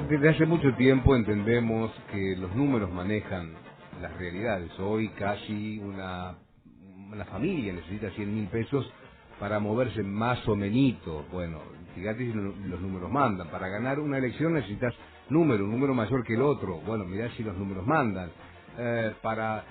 Desde hace mucho tiempo entendemos que los números manejan las realidades. Hoy casi una familia necesita 100.000 pesos para moverse más o menito. Bueno, fíjate si los números mandan. Para ganar una elección necesitas un número mayor que el otro. Bueno, mirá si los números mandan. Para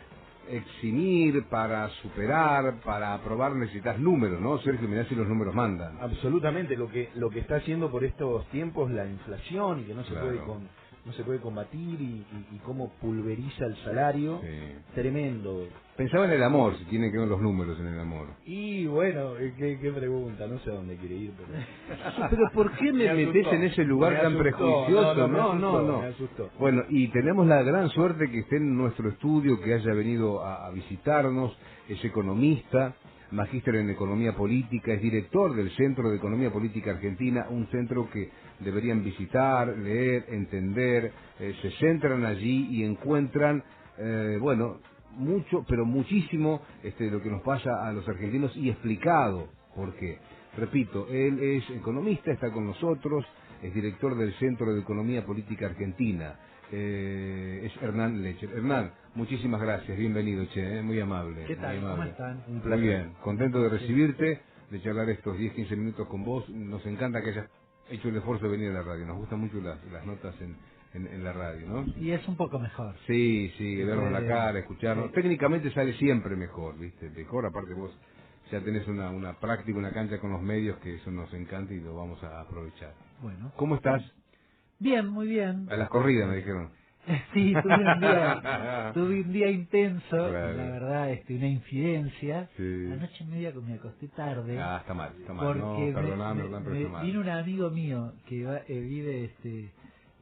eximir, para superar, para aprobar necesitas números, ¿no, Sergio? Mirá si los números mandan. Absolutamente, lo que está haciendo por estos tiempos la inflación y que no se Claro. no se puede combatir y cómo pulveriza el salario, Sí. tremendo. Pensaba en el amor, si tienen que ver los números en el amor. Y bueno, qué pregunta, no sé a dónde quiere ir, Pero ¿por qué me metés en ese lugar tan prejuicioso? No. Me asustó. Bueno, y tenemos la gran suerte que esté en nuestro estudio, que haya venido a visitarnos. Es economista, magíster en economía política, es director del Centro de Economía Política Argentina, un centro que deberían visitar, leer, entender. Se centran allí y encuentran, bueno, mucho, pero muchísimo lo que nos pasa a los argentinos y explicado por qué. Repito, él es economista, está con nosotros, es director del Centro de Economía Política Argentina, es Hernán Lecher. Hernán, muchísimas gracias, bienvenido, muy amable. ¿Qué tal? Muy amable. ¿Cómo están? Un placer. Muy bien, contento de recibirte, de charlar estos 10-15 minutos con vos. Nos encanta que hayas hecho el esfuerzo de venir a la radio, nos gustan mucho las notas en la radio, ¿no? Y es un poco mejor. Sí, vernos la cara, escucharnos. Sí. Técnicamente sale siempre mejor, ¿viste? Mejor, aparte vos ya tenés una práctica, una cancha con los medios, que eso nos encanta y lo vamos a aprovechar. Bueno. ¿Cómo estás? Bien, muy bien. A las corridas me dijeron. Sí, tuve un día intenso, Claro. la verdad, una infidencia. Sí. Anoche me acosté tarde. Ah, está mal. Porque No, perdoname, Hernán, pero está mal. vino un amigo mío que vive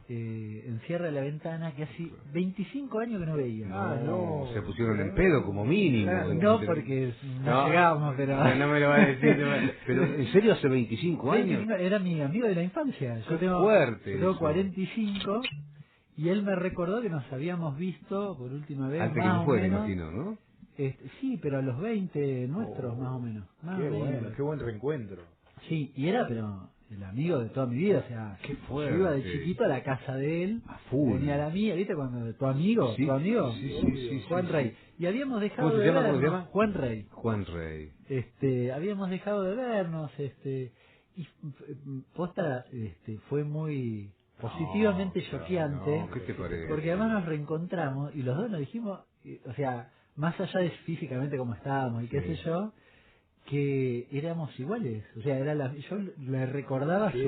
en Sierra de la Ventana, que hace 25 años que no veía. No, se pusieron en pedo como mínimo. No, porque no llegábamos, pero... No me lo va a decir. Pero, ¿en serio hace 25 años? Era mi amigo de la infancia. Qué fuerte Yo tengo eso. 45 y él me recordó que nos habíamos visto por última vez. Antes que más yo o fuera, menos, imagino, ¿no? Sí, pero a los 20 nuestros, más o menos. Más Qué o menos. bueno, qué buen reencuentro. Sí, y era, pero el amigo de toda mi vida, o sea, Qué yo iba de fuerte. chiquito a la casa de él, A full. venía a la mía, ¿viste? Cuando tu amigo, Sí, tu amigo, sí, Juan sí. Rey. Y habíamos dejado ¿Cómo se de llama? vernos, ¿Cómo se llama? Juan Rey. Juan Rey. Habíamos dejado de vernos, y posta, fue muy positivamente choqueante, No, ¿qué te parece? porque además nos reencontramos y los dos nos dijimos, o sea, más allá de físicamente cómo estábamos y qué Sí. sé yo, que éramos iguales, o sea, yo le recordaba Sí,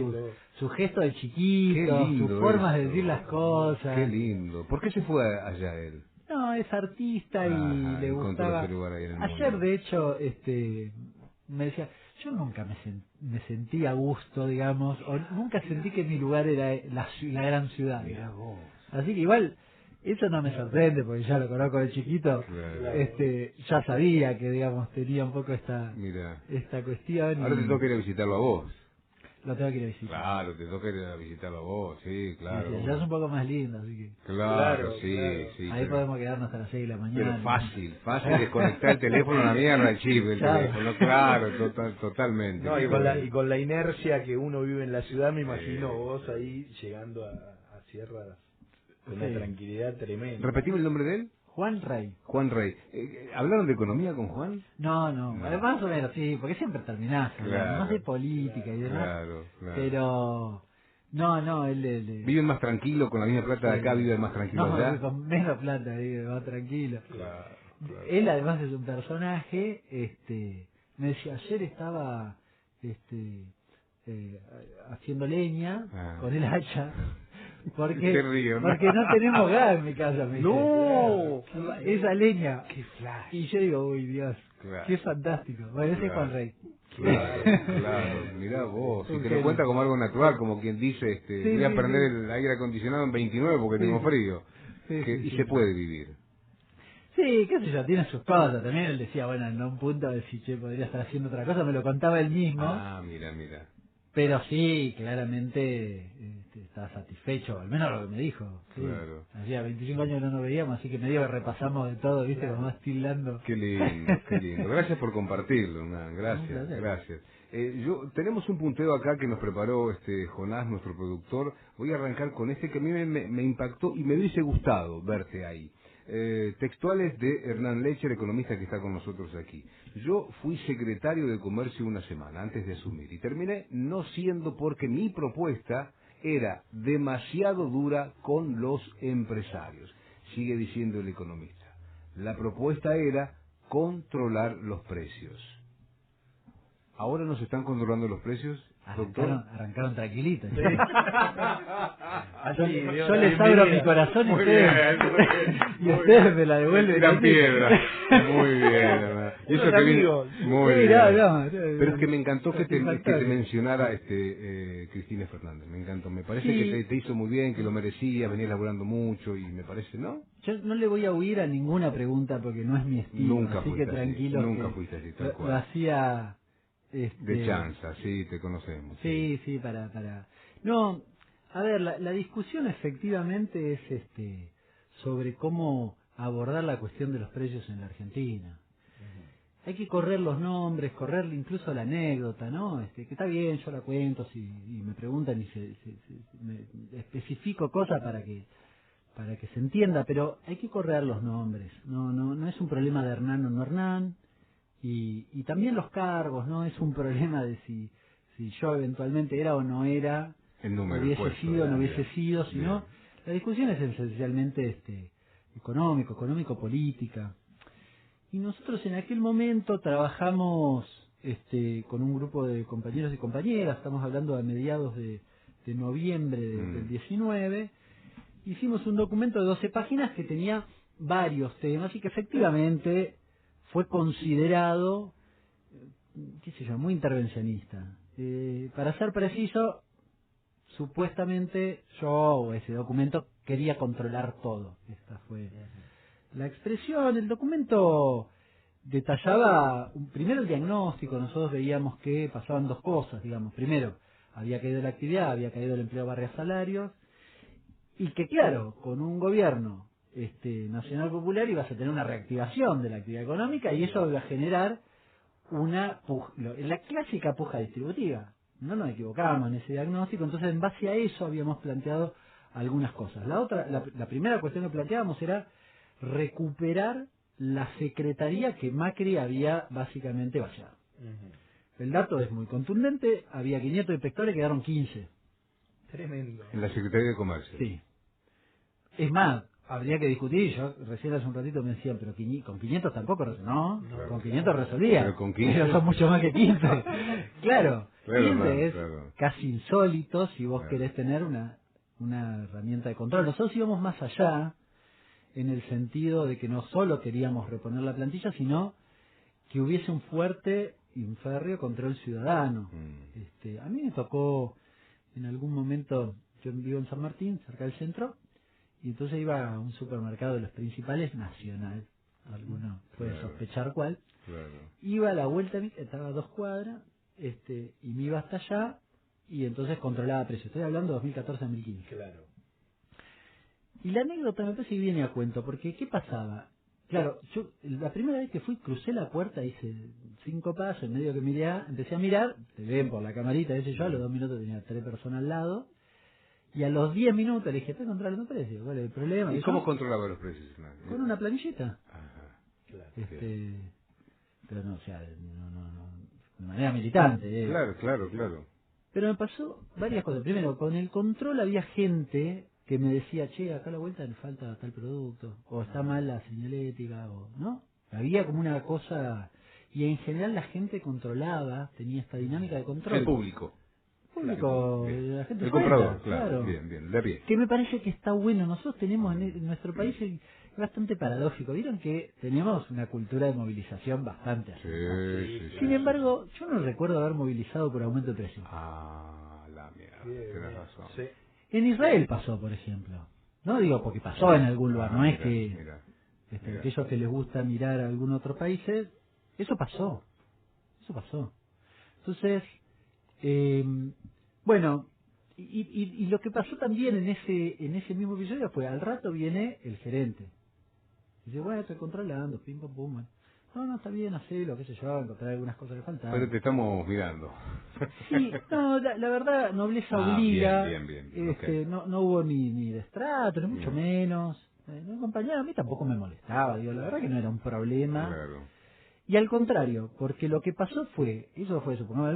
su gesto de chiquito, Qué lindo sus formas de eso. decir las cosas. Qué lindo. ¿Por qué se fue allá él? No, es artista y Ajá, le encontró gustaba. ese lugar ahí en el Ayer, mundo. de hecho, me decía, yo nunca me sentí a gusto, digamos, o nunca sentí que mi lugar era la gran ciudad. Mirá digamos. vos. Así que igual, eso no me sorprende, porque ya lo conozco de chiquito. Claro. Ya sabía que, digamos, tenía un poco esta Mira. cuestión. Ahora y te toca ir a visitarlo a vos. lo tengo que ir a visitar. Claro, te toca ir a visitarlo a vos, sí, claro. Y ya es un poco más lindo, así que Claro, sí, claro. sí. ahí pero- podemos quedarnos hasta las 6 de la mañana. Pero fácil desconectar el teléfono, una mierda el chip, el Claro. teléfono, claro, totalmente. No, y con la inercia que uno vive en la ciudad, me imagino vos ahí llegando a Sierra con una Sí. tranquilidad tremenda. ¿Repetimos el nombre de él? Juan Rey. Juan Rey. ¿Hablaron de economía con Juan? No, No. más o menos, sí, porque siempre terminás hablando, Claro. más de política y demás. Claro. Pero, no, él ¿Viven más tranquilo con la misma plata de acá, viven más tranquilo no, allá? con menos plata, vive más tranquilo. Claro. Él además es un personaje, me decía, ayer estaba, haciendo leña con el hacha, porque Te río, ¿no? porque no tenemos gas en mi casa, me dice. ¡No! Esa leña. ¡Qué flash! Y yo digo, uy, Dios, Claro. qué fantástico. Bueno, ese es Juan Rey. Claro, mirá vos, y te lo cuenta como algo natural, como quien dice, voy a prender el aire acondicionado en 29 porque tengo frío. Y se puede vivir. Sí, qué sé yo, tiene sus cosas. También él decía, bueno, en un punto de si podría estar haciendo otra cosa, me lo contaba él mismo. Ah, mira. Pero sí, claramente estaba satisfecho, al menos lo que me dijo. Sí. Claro. Hacía 25 años que no nos veíamos, así que medio que repasamos de todo, ¿viste? Como más tildando. Qué lindo. Gracias por compartirlo, Hernán. Un Gracias, placer. gracias. Tenemos un punteo acá que nos preparó Jonás, nuestro productor. Voy a arrancar con este que a mí me impactó y me hubiese gustado verte ahí. Textuales de Hernán Lecher, economista que está con nosotros aquí. Yo fui secretario de Comercio una semana antes de asumir y terminé no siendo porque mi propuesta era demasiado dura con los empresarios. Sigue diciendo el economista. La propuesta era controlar los precios. ¿Ahora nos están controlando los precios, doctor? Arrancaron tranquilitos. Sí. Yo les abro mi corazón y ustedes me la devuelven. La piedra. Muy bien. Y eso que muy bien. Pero es que me encantó que te mencionara Cristina Fernández. Me encantó. Me parece que te hizo muy bien, que lo merecía, venía laburando mucho y me parece, ¿no? Yo no le voy a huir a ninguna pregunta porque no es mi estilo. Nunca así fuiste que tranquilo. Así. Nunca fuiste así, tal cual. Lo hacía... De chanza, sí, te conocemos. Sí, para... No, a ver, la discusión efectivamente es sobre cómo abordar la cuestión de los precios en la Argentina. Hay que correr los nombres, correr incluso la anécdota, ¿no? Que está bien, yo la cuento, y me preguntan y me especifico cosas para que se entienda, pero hay que correr los nombres. No es un problema de Hernán o no Hernán. Y también los cargos, no es un problema de si yo eventualmente era o no era, hubiese sido o no hubiese sido, sino la discusión es esencialmente económico-política. Y nosotros en aquel momento trabajamos con un grupo de compañeros y compañeras, estamos hablando a mediados de noviembre del 19, hicimos un documento de 12 páginas que tenía varios temas y que efectivamente fue considerado, muy intervencionista. Para ser preciso, supuestamente yo o ese documento quería controlar todo. Esta fue la expresión. El documento detallaba primero el diagnóstico. Nosotros veíamos que pasaban dos cosas, digamos. Primero, había caído la actividad, había caído el empleo barrio salarios, y que claro, con un gobierno nacional popular ibas a tener una reactivación de la actividad económica y eso iba a generar la clásica puja distributiva. No nos equivocábamos en ese diagnóstico, entonces en base a eso habíamos planteado algunas cosas. La primera cuestión que planteábamos era recuperar la secretaría que Macri había básicamente vaciado. El dato es muy contundente, había 500 inspectores, quedaron 15. Tremendo. En la Secretaría de Comercio. Sí. Es más, habría que discutir, yo recién hace un ratito me decían, pero con 500 tampoco resolvía. No, con 500 resolvía. Pero con 15. Pero son mucho más que 15. Claro, 15 es claro. casi insólito si vos querés tener una herramienta de control. Nosotros íbamos más allá en el sentido de que no solo queríamos reponer la plantilla, sino que hubiese un fuerte y un férreo control ciudadano. A mí me tocó en algún momento, yo vivo en San Martín, cerca del centro, y entonces iba a un supermercado de los principales, nacional, alguno puede sospechar cuál, iba a la vuelta, estaba a 2 cuadras, y me iba hasta allá, y entonces controlaba precios. Estoy hablando de 2014-2015. Claro. Y la anécdota me parece que viene a cuento, porque ¿qué pasaba? Claro, yo la primera vez que fui, crucé la puerta, hice 5 pasos, en medio que empecé a mirar, te ven por la camarita, ese yo, a los 2 minutos tenía 3 personas al lado, y a los 10 minutos le dije, ¿estás controlando precios? ¿Cuál es el problema? ¿Y cómo controlaba los precios? Con una planillita. Ajá. Claro. Pero no, o sea, no, de manera militante. Claro. Pero me pasó varias cosas. Primero, con el control había gente que me decía, che, acá a la vuelta le falta tal producto, o está mal la señalética, o ¿no? Había como una cosa, y en general la gente controlaba, tenía esta dinámica de control. El público. Claro, la gente el suelta, comprador, claro. Bien, de pie. Que me parece que está bueno. Nosotros tenemos en nuestro país, es bastante paradójico. Vieron que tenemos una cultura de movilización bastante así. Sí. Sin embargo, yo no recuerdo haber movilizado por aumento de precios. La mierda, tienes razón. Sí. En Israel pasó, por ejemplo. No digo porque pasó en algún lugar, no es que aquellos que les gusta mirar a algún otro país, eso pasó. Entonces, bueno, y lo que pasó también en ese mismo episodio fue, al rato viene el gerente. Dice, bueno, estoy controlando, pim, pam, pum. no, está bien, hacelo, qué sé yo, encontrar algunas cosas que faltan. Pero te estamos mirando. Sí, no, la verdad, nobleza obliga. Bien. Okay. No hubo ni destrato, ni mucho menos. No acompañaba, a mí tampoco me molestaba, digo, la verdad que no era un problema. Claro. Y al contrario, porque lo que pasó fue, eso fue, supongamos,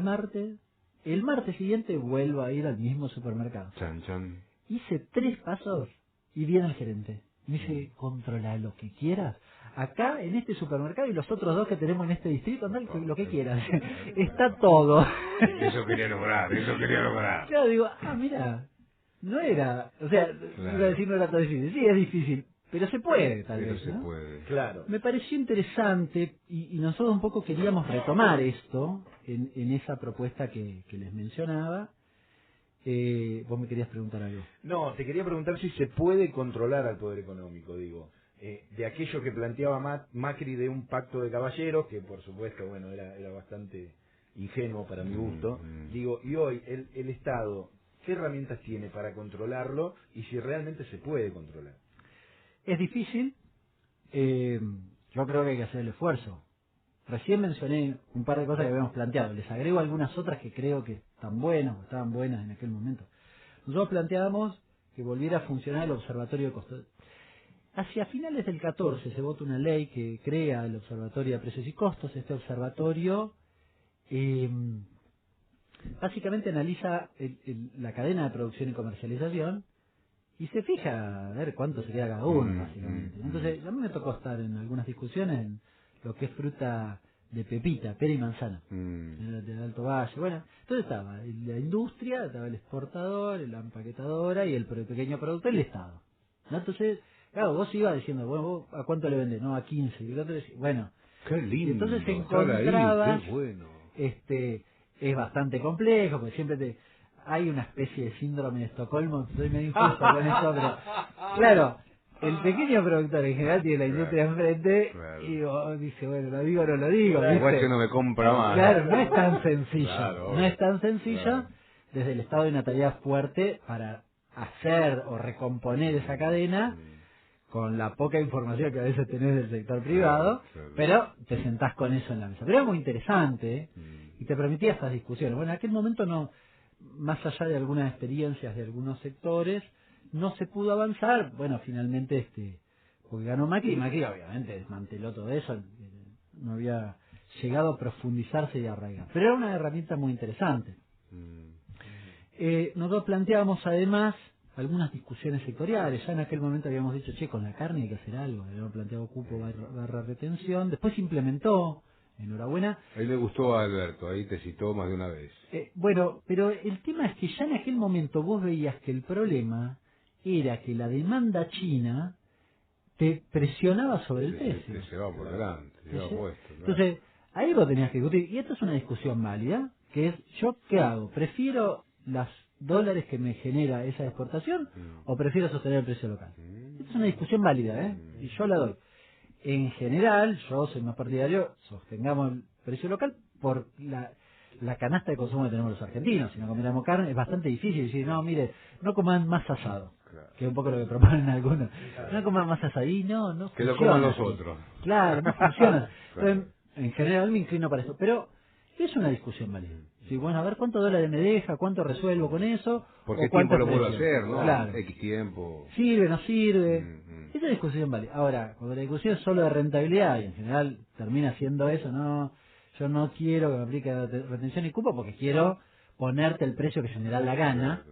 el martes siguiente vuelvo a ir al mismo supermercado. Chan. Hice 3 pasos y viene el gerente. Me dice, controla lo que quieras. Acá, en este supermercado y los otros 2 que tenemos en este distrito, anda lo que quieras. Está todo. Eso quería lograr. Claro, digo, mira, no era, o sea, claro. iba a decir no era tan difícil. Sí, es difícil, pero se puede, tal Pero vez, se ¿no? puede. Claro. Me pareció interesante y nosotros un poco queríamos retomar esto en esa propuesta que les mencionaba. Vos me querías preguntar algo. No, te quería preguntar si se puede controlar al poder económico, digo. De aquello que planteaba Macri de un pacto de caballeros, que por supuesto, bueno, era bastante ingenuo para mi gusto. Digo, y hoy el Estado, ¿qué herramientas tiene para controlarlo y si realmente se puede controlar? Es difícil, yo creo que hay que hacer el esfuerzo. Recién mencioné un par de cosas que habíamos planteado, les agrego algunas otras que creo que están buenas o estaban buenas en aquel momento. Nosotros planteábamos que volviera a funcionar el Observatorio de Costos. Hacia finales del 14 se vota una ley que crea el Observatorio de Precios y Costos. Este observatorio básicamente analiza la cadena de producción y comercialización y se fija a ver cuánto se queda cada uno, básicamente. Entonces, a mí me tocó estar en algunas discusiones en lo que es fruta de pepita, pera y manzana, de Alto Valle. Bueno, entonces estaba la industria, estaba el exportador, la empaquetadora y el pequeño productor y el Estado, ¿no? Entonces, claro, vos ibas diciendo, bueno, ¿vos a cuánto le vendés? No, a 15. Y el otro decía, bueno. Qué lindo. Y entonces se estar encontraba, ahí, qué bueno. Es bastante complejo, porque siempre hay una especie de síndrome de Estocolmo, soy medio injusto con eso, pero claro, el pequeño productor en general tiene la industria enfrente y vos dice, bueno, lo digo o no lo digo. Igual que no me compra más. Claro, no es tan sencillo, Claro, no es tan sencillo claro. desde el estado de una tarea fuerte para hacer o recomponer esa cadena con la poca información que a veces tenés del sector privado, pero te sentás con eso en la mesa. Pero era muy interesante y te permitía estas discusiones. Bueno, en aquel momento no, más allá de algunas experiencias de algunos sectores, no se pudo avanzar. Bueno, finalmente porque ganó Macri, y Macri obviamente desmanteló todo eso, no había llegado a profundizarse y a arraigar. Pero era una herramienta muy interesante. Nosotros planteábamos además algunas discusiones sectoriales. Ya en aquel momento habíamos dicho, che, con la carne hay que hacer algo. Habíamos planteado cupo barra retención. Después se implementó, enhorabuena. Ahí le gustó a Alberto, ahí te citó más de una vez. Bueno, pero el tema es que ya en aquel momento vos veías que el problema era que la demanda china te presionaba sobre el precio. Se va por delante, se va puesto. Claro. Entonces, ahí vos tenías que discutir. Y esto es una discusión válida, que es, ¿yo qué hago? ¿Prefiero las dólares que me genera esa exportación o prefiero sostener el precio local? Esta es una discusión válida, y yo la doy. En general, yo soy más partidario, sostengamos el precio local por la canasta de consumo que tenemos los argentinos. Si no comiéramos carne, es bastante difícil decir, no, mire, no coman más asado, que es un poco lo que proponen algunos. No coman más asado, y no que funciona. lo coman los otros. Claro, no funciona. Claro. Entonces, en general me inclino para esto, pero es una discusión válida. Sí, bueno, a ver cuántos dólares me deja, cuánto resuelvo con eso. Porque o cuánto tiempo lo puedo precio. hacer, ¿no? Claro. X tiempo. Sirve, no sirve. Esa discusión vale. Ahora, cuando la discusión es solo de rentabilidad y en general termina siendo eso, no, yo no quiero que me aplique retención y cupo porque quiero ponerte el precio que se me da la gana.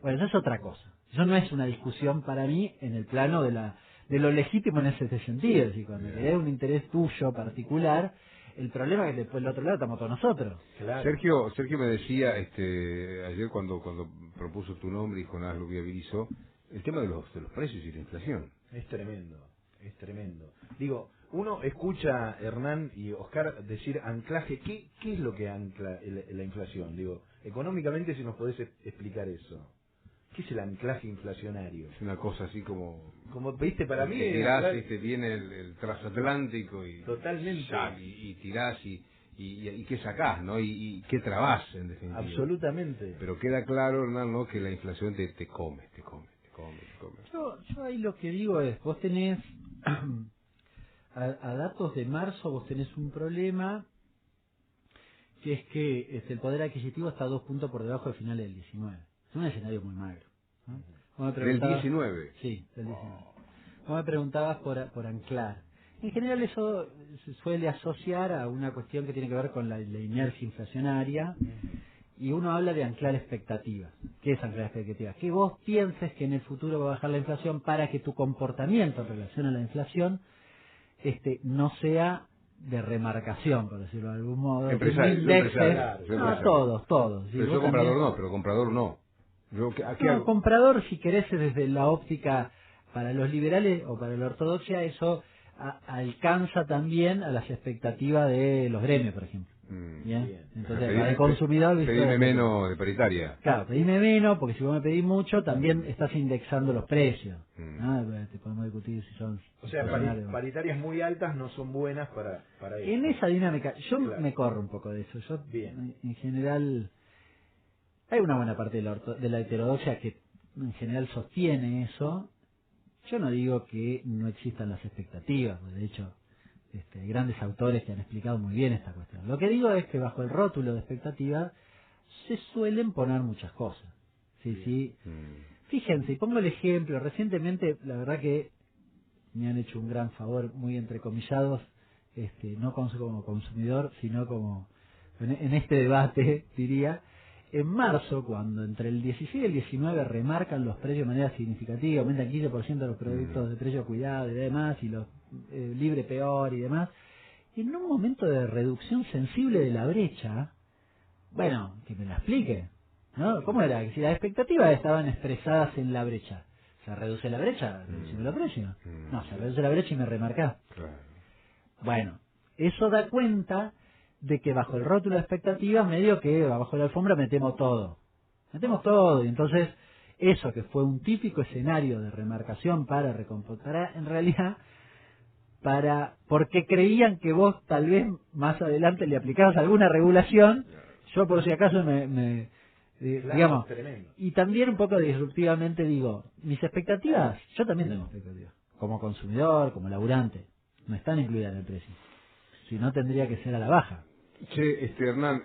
Bueno, eso es otra cosa. Eso no es una discusión para mí en el plano de lo legítimo en ese sentido. Es decir, cuando hay un interés tuyo particular, el problema es que después del otro lado estamos todos nosotros. Claro. Sergio me decía ayer cuando propuso tu nombre y Jonás lo viabilizó, el tema de los precios y la inflación. Es tremendo, es tremendo. Digo, uno escucha Hernán y Oscar decir anclaje. ¿Qué es lo que ancla la inflación? Digo, económicamente, si nos podés explicar eso. ¿Qué es el anclaje inflacionario? Es una cosa así como viste, para mí... tirás, viene el transatlántico y... Totalmente. Y tirás y qué sacás, ¿no? Y qué trabás, en definitiva. Absolutamente. Pero queda claro, Hernán, ¿no? Que la inflación te come. Yo ahí lo que digo es, vos tenés... a datos de marzo vos tenés un problema, que es que el poder adquisitivo está 2 puntos por debajo de finales del 19. Es un escenario muy magro, ¿no? ¿Del 19? Sí, del 19. Vos me preguntabas por anclar. En general eso se suele asociar a una cuestión que tiene que ver con la inercia inflacionaria, y uno habla de anclar expectativas. ¿Qué es anclar expectativas? Que vos pienses que en el futuro va a bajar la inflación para que tu comportamiento en relación a la inflación no sea de remarcación, por decirlo de algún modo. Empresario. Todos. Pero yo comprador no. Comprador, si querés, desde la óptica, para los liberales o para la ortodoxia, eso alcanza también a las expectativas de los gremios, por ejemplo. Bien. Entonces, para el consumidor... Pedime menos de paritaria. Claro, pedime menos, porque si vos me pedís mucho, también estás indexando los precios. Te podemos discutir si son... O sea, paritarias muy altas no son buenas para eso. En esa dinámica, yo me corro un poco de eso. Yo, en general, hay una buena parte de la heterodoxia que en general sostiene eso. Yo no digo que no existan las expectativas, porque de hecho hay grandes autores que han explicado muy bien esta cuestión. Lo que digo es que bajo el rótulo de expectativas se suelen poner muchas cosas. Sí. Fíjense, y pongo el ejemplo, recientemente, la verdad que me han hecho un gran favor, muy entrecomillados, no como consumidor, sino como en este debate, diría. En marzo, cuando entre el 16 y el 19 remarcan los precios de manera significativa, aumentan 15% los productos de precio cuidado y demás, y los libre peor y demás, en un momento de reducción sensible de la brecha, bueno, que me la explique, ¿no? ¿Cómo era? Si las expectativas estaban expresadas en la brecha, ¿se reduce la brecha? ¿Reducimos los precios? No, se reduce la brecha y me remarcás. Claro. Bueno, eso da cuenta de que bajo el rótulo de expectativas, medio que bajo la alfombra metemos todo, y entonces eso que fue un típico escenario de remarcación para recomputar, en realidad, porque creían que vos tal vez más adelante le aplicabas alguna regulación, yo por si acaso digamos, y también un poco disruptivamente digo, mis expectativas, yo también tengo expectativas, como consumidor, como laburante, no están incluidas en el precio, si no tendría que ser a la baja. Che, Hernán,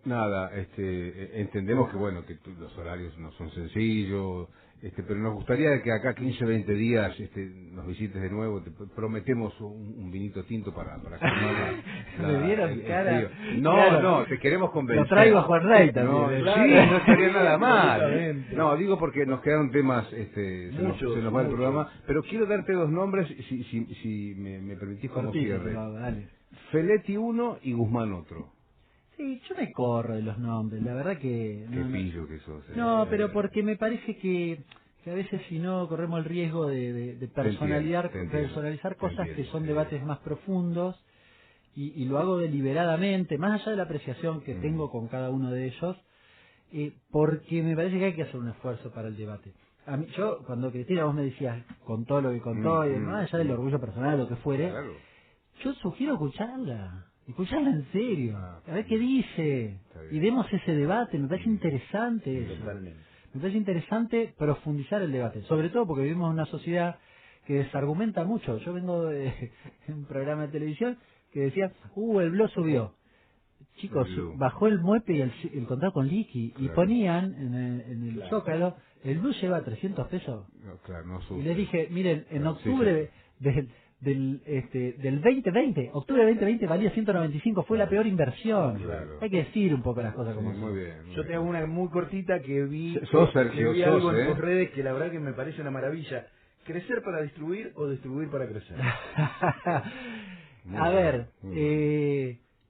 nada, entendemos que bueno, que los horarios no son sencillos, pero nos gustaría que acá 15 o 20 días nos visites de nuevo. Te prometemos un vinito tinto para calmar me dieron cara. No, te queremos convencer. Lo traigo a Juan Rey también. Sí, no estaría nada mal. No, digo porque nos quedaron temas, se nos va el programa, pero quiero darte dos nombres, si me permitís como cierre. Dale. Feletti uno y Guzmán otro. Sí, yo me corro de los nombres, la verdad que... Qué pillo que sos. No, pero porque me parece que a veces si no corremos el riesgo de personalizar cosas que son debates más profundos, y lo hago deliberadamente, más allá de la apreciación que tengo con cada uno de ellos, porque me parece que hay que hacer un esfuerzo para el debate. Yo, cuando Cristina vos me decías, con todo lo que contó, y más allá del orgullo personal, lo que fuere, yo sugiero escucharla en serio, a ver qué dice, y demos ese debate, me parece interesante eso. Totalmente. Me parece interesante profundizar el debate, sobre todo porque vivimos en una sociedad que desargumenta mucho. Yo vengo de un programa de televisión que decía, el blog subió. Chicos, bajó el muepe y el contrato con Liqui, y ponían en el Zócalo, el blue lleva 300 pesos. Y les dije, miren, en octubre del 2020, octubre de 2020 valía 195, fue la peor inversión. Hay que decir un poco las cosas como son. Muy bien. Yo te hago una muy cortita que vi algo en tus redes que la verdad que me parece una maravilla. ¿Crecer para distribuir o distribuir para crecer? A ver,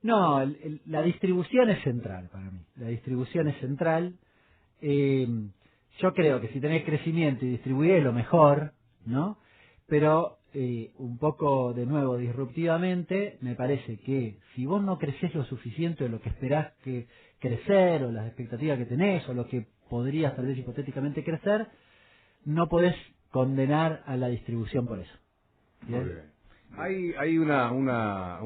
no, la distribución es central para mí. La distribución es central. Yo creo que si tenés crecimiento y distribuir es lo mejor, ¿no? Pero un poco, de nuevo, disruptivamente, me parece que si vos no creces lo suficiente de lo que esperás que crecer, o las expectativas que tenés, o lo que podrías tal vez hipotéticamente crecer, no podés condenar a la distribución por eso. ¿Bien? Hay una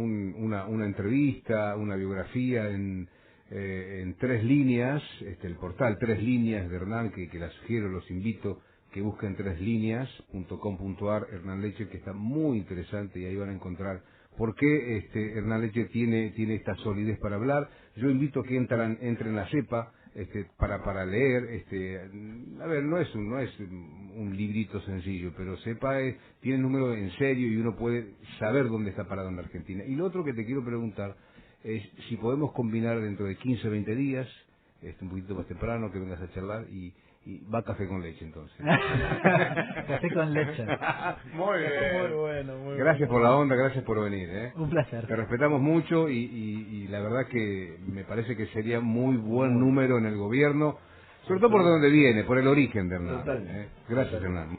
entrevista, una biografía en 3 líneas, el portal 3 líneas de Hernán, que la sugiero, los invito, que busquen 3líneas.com.ar, Hernán Leche, que está muy interesante, y ahí van a encontrar por qué Hernán Leche tiene esta solidez para hablar. Yo invito a que entren a CEPA para leer. A ver, no es un librito sencillo, pero CEPA tiene número en serio y uno puede saber dónde está parado en la Argentina. Y lo otro que te quiero preguntar es si podemos combinar dentro de 15 o 20 días, un poquito más temprano, que vengas a charlar y va café con leche entonces. Café con leche. Muy bien. Muy bueno, muy Gracias bueno. por la onda, gracias por venir. Un placer. Te respetamos mucho y la verdad que me parece que sería muy buen número en el gobierno, sobre todo por donde viene, por el origen de Hernán. Totalmente. Gracias, Hernán.